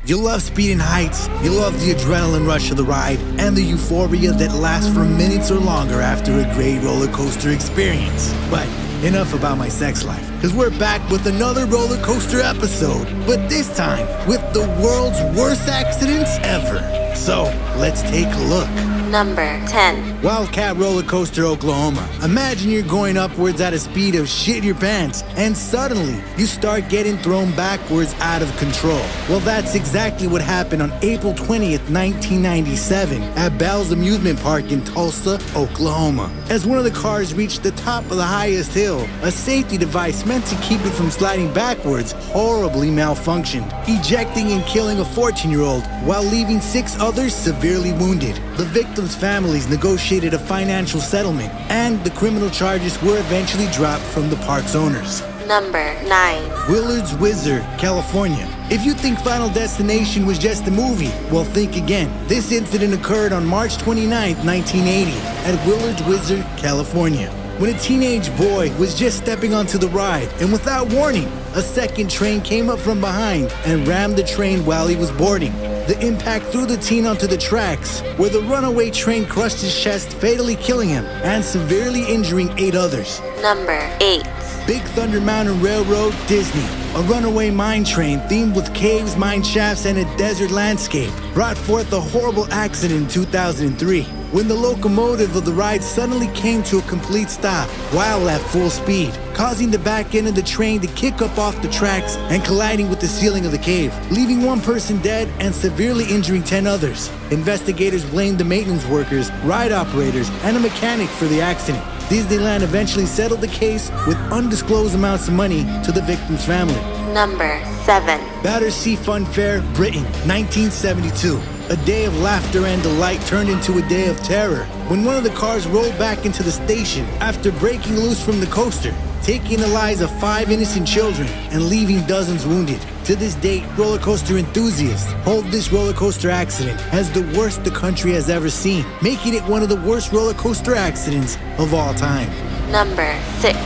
You love speed and heights, you love the adrenaline rush of the ride, and the euphoria that lasts for minutes or longer after a great roller coaster experience. But enough about my sex life, because we're back with another roller coaster episode, but this time with the world's worst accidents ever. So, let's take a look. Number 10. Wildcat Roller Coaster, Oklahoma. Imagine you're going upwards at a speed of shit your pants, and suddenly you start getting thrown backwards out of control. Well, that's exactly what happened on April 20th, 1997 at Bell's Amusement Park in Tulsa, Oklahoma. As one of the cars reached the top of the highest hill, a safety device meant to keep it from sliding backwards horribly malfunctioned, ejecting and killing a 14-year-old while leaving 6 others severely wounded. The victims' families negotiated a financial settlement, and the criminal charges were eventually dropped from the park's owners. Number 9. Willard's Whizzer, California. If you think Final Destination was just a movie, well, think again. This incident occurred on March 29, 1980, at Willard's Whizzer, California, when a teenage boy was just stepping onto the ride, and without warning, a second train came up from behind and rammed the train while he was boarding. The impact threw the teen onto the tracks, where the runaway train crushed his chest, fatally killing him and severely injuring 8 others. Number 8. Big Thunder Mountain Railroad, Disney. A runaway mine train themed with caves, mine shafts, and a desert landscape brought forth a horrible accident in 2003 when the locomotive of the ride suddenly came to a complete stop while at full speed, causing the back end of the train to kick up off the tracks and colliding with the ceiling of the cave, leaving 1 person dead and severely injuring 10 others. Investigators blamed the maintenance workers, ride operators, and a mechanic for the accident. Disneyland eventually settled the case with undisclosed amounts of money to the victim's family. Number 7. Battersea Fun Fair, Britain, 1972. A day of laughter and delight turned into a day of terror when one of the cars rolled back into the station after breaking loose from the coaster, taking the lives of 5 innocent children and leaving dozens wounded. To this date, roller coaster enthusiasts hold this roller coaster accident as the worst the country has ever seen, making it one of the worst roller coaster accidents of all time. Number 6.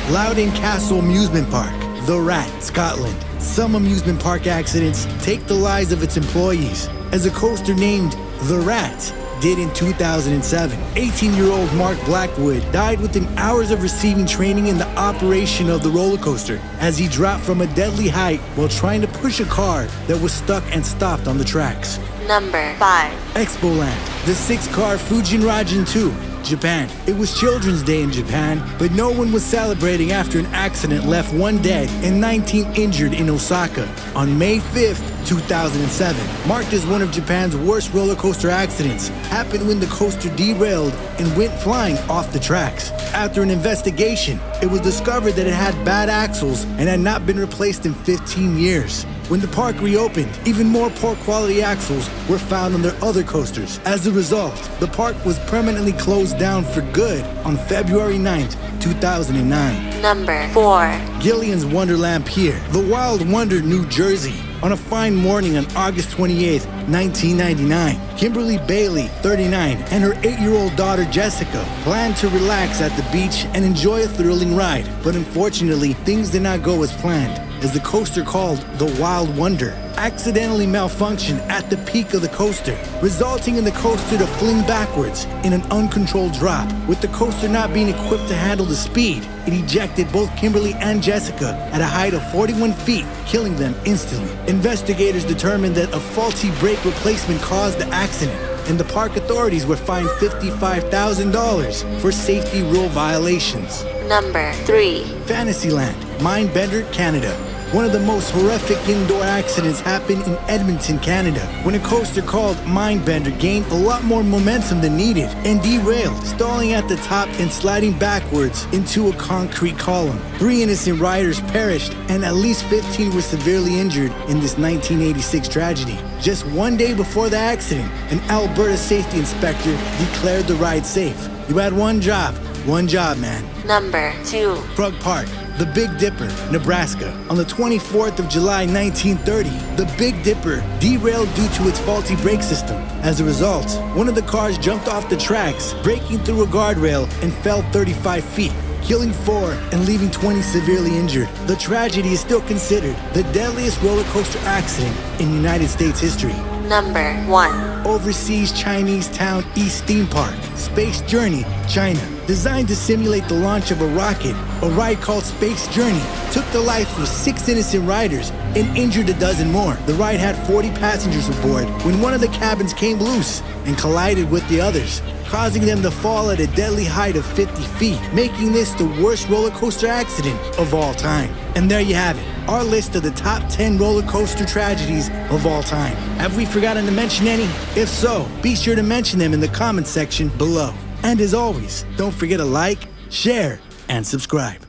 Loudon Castle Amusement Park, The Rat, Scotland. Some amusement park accidents take the lives of its employees, as a coaster named The Rat did in 2007. 18-year-old Mark Blackwood died within hours of receiving training in the operation of the roller coaster as he dropped from a deadly height while trying to push a car that was stuck and stopped on the tracks. Number 5. Expoland, the 6-car Fujin-Rajan 2, Japan. It was Children's Day in Japan, but no one was celebrating after an accident left 1 dead and 19 injured in Osaka on May 5th, 2007, marked as one of Japan's worst roller coaster accidents. Happened when the coaster derailed and went flying off the tracks. After an investigation, it was discovered that it had bad axles and had not been replaced in 15 years. When the park reopened, even more poor quality axles were found on their other coasters. As a result, the park was permanently closed down for good on February 9th, 2009. Number 4. Gillian's Wonderland Pier, The Wild Wonder, New Jersey. On a fine morning on August 28, 1999, Kimberly Bailey, 39, and her 8-year-old daughter Jessica planned to relax at the beach and enjoy a thrilling ride. But unfortunately, things did not go as planned, as the coaster called the Wild Wonder accidentally malfunctioned at the peak of the coaster, resulting in the coaster to fling backwards in an uncontrolled drop. With the coaster not being equipped to handle the speed, it ejected both Kimberly and Jessica at a height of 41 feet, killing them instantly. Investigators determined that a faulty brake replacement caused the accident, and the park authorities were fined $55,000 for safety rule violations. Number 3. Fantasyland, Mindbender, Canada. One of the most horrific indoor accidents happened in Edmonton, Canada, when a coaster called Mindbender gained a lot more momentum than needed and derailed, stalling at the top and sliding backwards into a concrete column. 3 innocent riders perished and at least 15 were severely injured in this 1986 tragedy. Just 1 day before the accident, an Alberta safety inspector declared the ride safe. You had one job, man. Number 2. Frog Park, the Big Dipper, Nebraska. On the 24th of July, 1930, the Big Dipper derailed due to its faulty brake system. As a result, one of the cars jumped off the tracks, breaking through a guardrail and fell 35 feet, killing 4 and leaving 20 severely injured. The tragedy is still considered the deadliest roller coaster accident in United States history. Number 1. Overseas Chinese town East Theme Park, Space Journey, China. Designed to simulate the launch of a rocket, a ride called Space Journey took the life of 6 innocent riders and injured a dozen more. The ride had 40 passengers aboard when one of the cabins came loose and collided with the others, causing them to fall at a deadly height of 50 feet, making this the worst roller coaster accident of all time. And there you have it, our list of the top 10 roller coaster tragedies of all time. Have we forgotten to mention any? If so, be sure to mention them in the comment section below. And as always, don't forget to like, share, and subscribe.